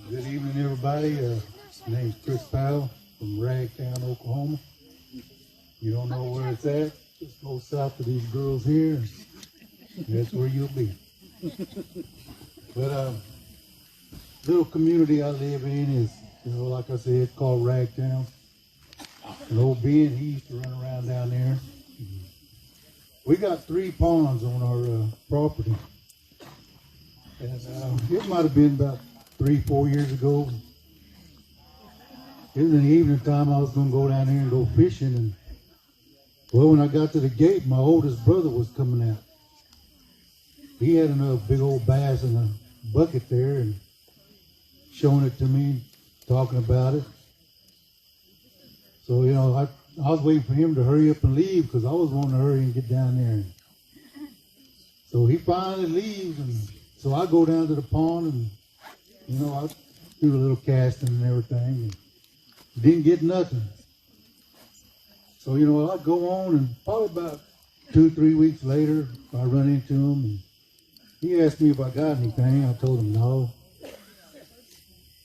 Good evening, everybody. My name's Chris Powell from Ragtown, Oklahoma. You don't know where it's at? Just go south of these girls here, and that's where you'll be. But little community I live in is, like I said, it's called Ragtown. And old Ben, he used to run around down there. We got 3 ponds on our property. And it might have been about 3-4 years ago. It was in the evening time. I was going to go down there and go fishing. And well, when I got to the gate, my oldest brother was coming out. He had another big old bass in a bucket there and showing it to me, talking about it. So, I was waiting for him to hurry up and leave because I was wanting to hurry and get down there. So he finally leaves, and so I go down to the pond and, I do a little casting and everything. And didn't get nothing. So, I go on, and probably about 2-3 weeks later, I run into him, and he asked me if I got anything. I told him no.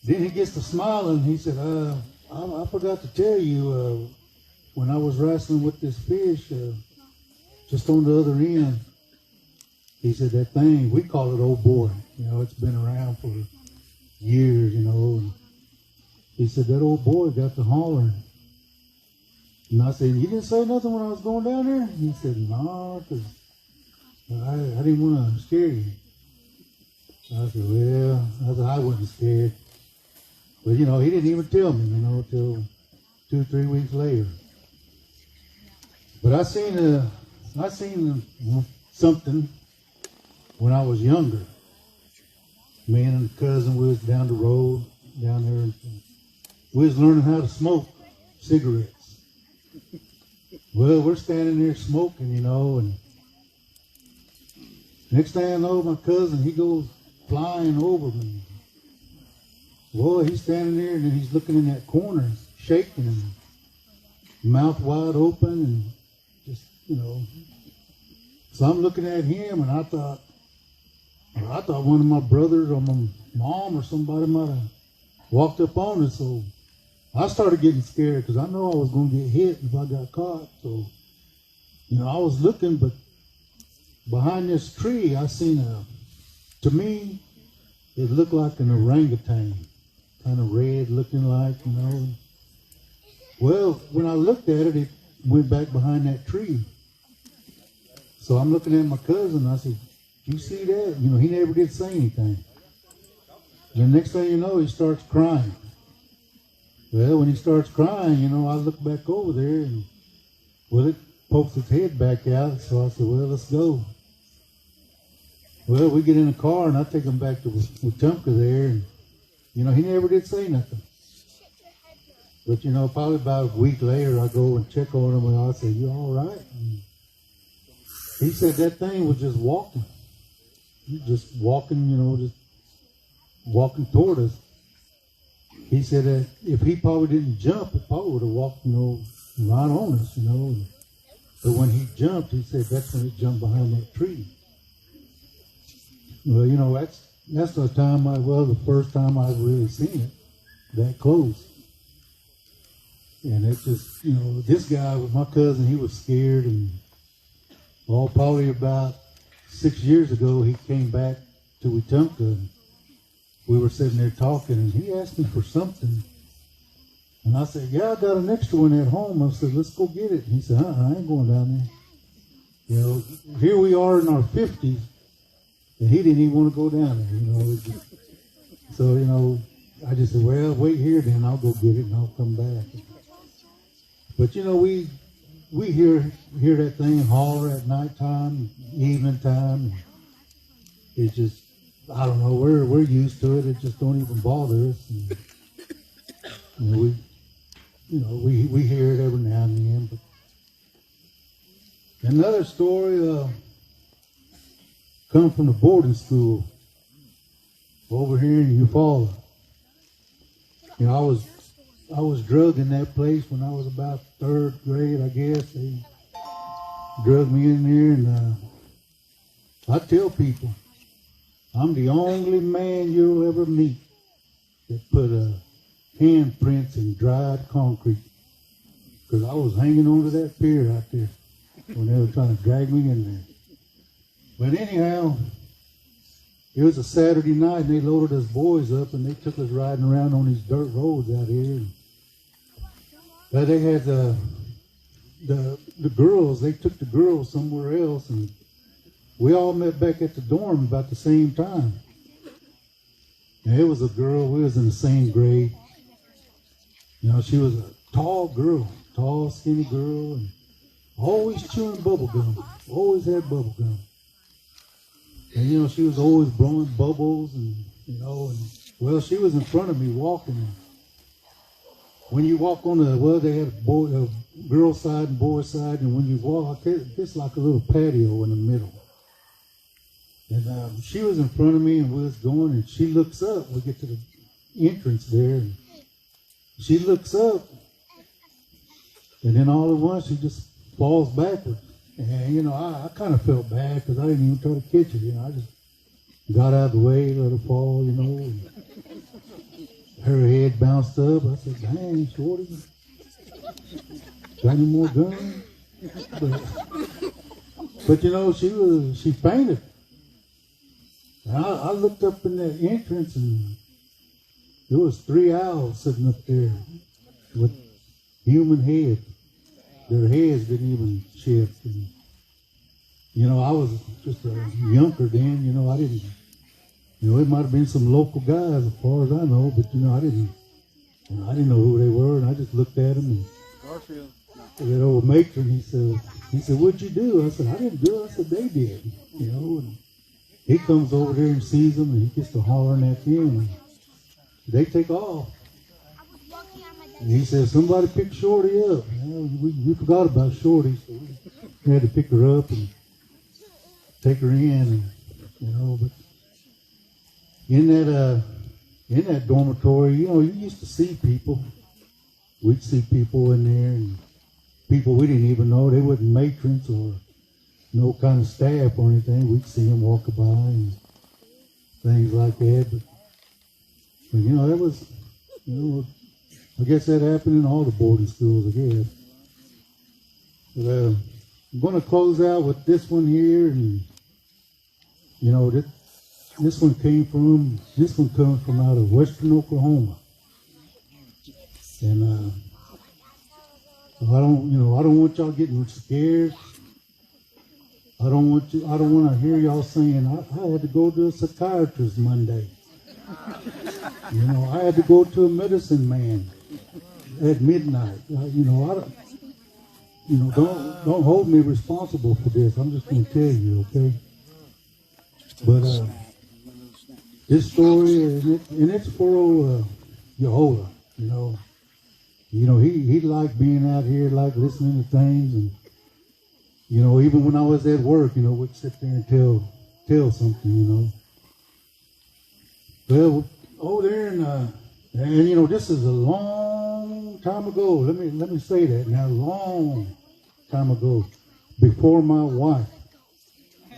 Then he gets to smiling. He said, I forgot to tell you, when I was wrestling with this fish, just on the other end, he said, that thing, we call it old boy. It's been around for years, And he said, that old boy got to hollering. And I said, you didn't say nothing when I was going down there? And he said, no, because I didn't want to scare you. I said, well, I wasn't scared. But, he didn't even tell me, until 2-3 weeks later. But I seen something when I was younger. Me and a cousin, we was down the road, down there, and we was learning how to smoke cigarettes. Well, we're standing there smoking, and next thing I know, my cousin, he goes flying over me. Boy, he's standing there, and then he's looking in that corner, shaking, and mouth wide open, and just, So I'm looking at him, and I thought one of my brothers or my mom or somebody might have walked up on us. So I started getting scared because I know I was going to get hit if I got caught. So, I was looking, but behind this tree, I seen to me, it looked like an orangutan, kind of red looking like, Well, when I looked at it, it went back behind that tree. So I'm looking at my cousin, I said, you see that? He never did say anything. And the next thing you know, he starts crying. Well, when he starts crying, I look back over there, and, well, it pokes its head back out. So I said, well, let's go. Well, we get in the car, and I take him back to Wetumpka there, and, he never did say nothing. But, probably about a week later, I go and check on him, and I said, you all right? And he said that thing was just walking. Just walking, just walking toward us. He said that if he probably didn't jump, it probably would have walked, right on us, But when he jumped, he said that's when it jumped behind that tree. Well, that's the time the first time I've really seen it that close. And it's just, this guy was my cousin, he was scared, and probably about 6 years ago, he came back to Wetumpka, and we were sitting there talking, and he asked me for something. And I said, yeah, I got an extra one at home. I said, let's go get it. And he said, I ain't going down there. Here we are in our 50s, and he didn't even want to go down there, So, I just said, well, wait here, then I'll go get it, and I'll come back. But, we hear that thing holler at nighttime, evening time. It's just, I don't know, we're used to it. It just don't even bother us. And, we hear it every now and then. But another story comes from the boarding school over here in Eufaula. I was drugged in that place when I was about 3rd grade, I guess. They drugged me in there, and I tell people, I'm the only man you'll ever meet that put handprints in dried concrete. Because I was hanging onto that pier out there when they were trying to drag me in there. But anyhow, it was a Saturday night, and they loaded us boys up, and they took us riding around on these dirt roads out here. But they had the girls, they took the girls somewhere else, and we all met back at the dorm about the same time. And it was a girl, we was in the same grade. You know, she was a tall girl, tall, skinny girl, and always chewing bubble gum, always had bubble gum. And, you know, she was always blowing bubbles, and, you know, and, well, she was in front of me walking. And when you walk on the, well, they had a girl side and boy side, and when you walk, it's like a little patio in the middle. And she was in front of me, and we was going, and she looks up. We get to the entrance there, and she looks up, and then all at once she just falls backward. And, you know, I kind of felt bad because I didn't even try to catch her. You know, I just got out of the way, let her fall, you know. And her head bounced up. I said, dang, Shorty, got any more guns? But you know, she fainted. And I looked up in that entrance, and there was 3 owls sitting up there with human heads. Their heads didn't even shift. And, you know, I was just a younker then. You know, I didn't. You know, it might have been some local guys, as far as I know, but you know, I didn't know who they were, and I just looked at them. And Garfield. That old matron, he said, "What'd you do?" I said, "I didn't do it." I said, "They did." You know, and he comes over there and sees them, and he gets to hollering at them, and they take off. And he says, "Somebody pick Shorty up." Well, we forgot about Shorty, so we had to pick her up and take her in, and, you know. But in that dormitory, you know, you used to see people. We'd see people in there, and people we didn't even know. They wasn't matrons or no kind of staff or anything. We'd see them walk by and things like that. But you know, that was, you know, I guess that happened in all the boarding schools, I guess. But I'm going to close out with this one here, and you know, this one comes from out of western Oklahoma, and I don't want y'all getting scared. I don't want to hear y'all saying, I had to go to a psychiatrist Monday. You know, I had to go to a medicine man at midnight. Don't hold me responsible for this. I'm just going to tell you, okay? But this story, and it's for Yehola. You know, he liked being out here, liked listening to things, and you know, even when I was at work, you know, we'd sit there and tell something, you know. Well, over there, and you know, this is a long time ago. Let me say that now, a long time ago, before my wife.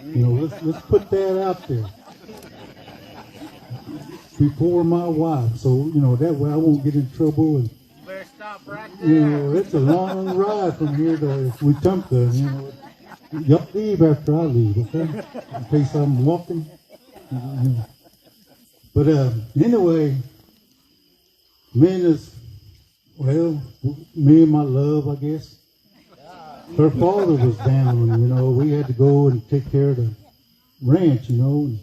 You know, let's put that out there. Before my wife, so you know that way I won't get in trouble. And better stop right there. You know, it's a long ride from here to Wetumpka. You know, y'all leave after I leave, okay? In case I'm walking. You know. But anyway, me and my love, I guess. Her father was down, you know. We had to go and take care of the ranch, you know.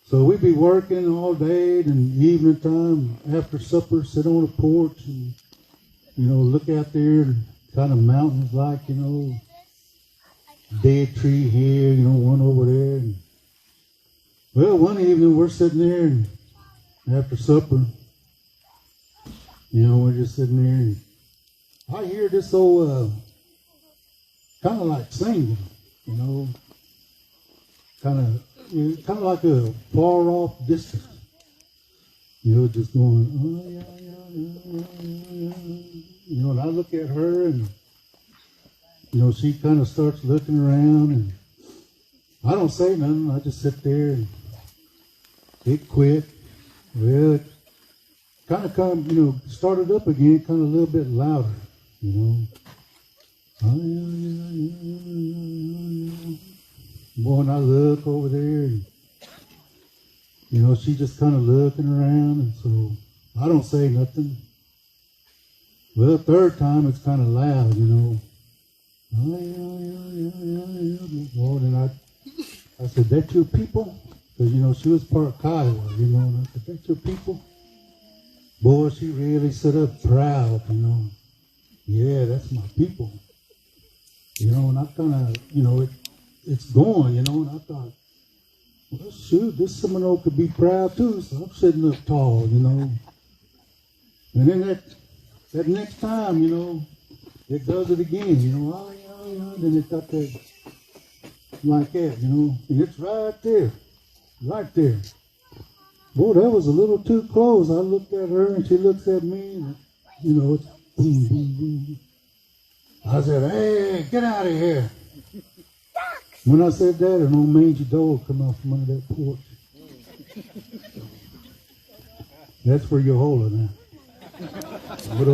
So we'd be working all day, and evening time, after supper, sit on the porch and, you know, look out there, and kind of mountains like, you know, dead tree here, you know, one over there. And, well, one evening we're sitting there, and after supper, you know, we're just sitting there, and I hear this old, kind of like singing, you know, kind of like a far off distance, you know, just going, oh, yeah. You know, and I look at her, and, you know, she kind of starts looking around, and I don't say nothing. I just sit there, and it quit. Well, kind of come, you know, started up again, kind of a little bit louder, you know. Boy, and I look over there, and, you know, she just kind of looking around, and so I don't say nothing. Well, the third time it's kind of loud, you know. Boy, and I said, "That's your people?" Because, you know, she was part Kiowa, you know, and I said, "That's your people?" Boy, she really stood up proud, you know. "Yeah, that's my people." You know, and I kind of, you know, it's going, you know, and I thought, well, shoot, this Seminole could be proud too, so I'm sitting up tall, you know. And then that next time, you know, it does it again, you know, then it got that, like that, you know, and it's right there. Right there. Boy, that was a little too close. I looked at her and she looks at me and, you know, it's boom, boom, boom. I said, "Hey, get out of here." When I said that, an old mangy dog come out from under that porch. That's where you're holding at. But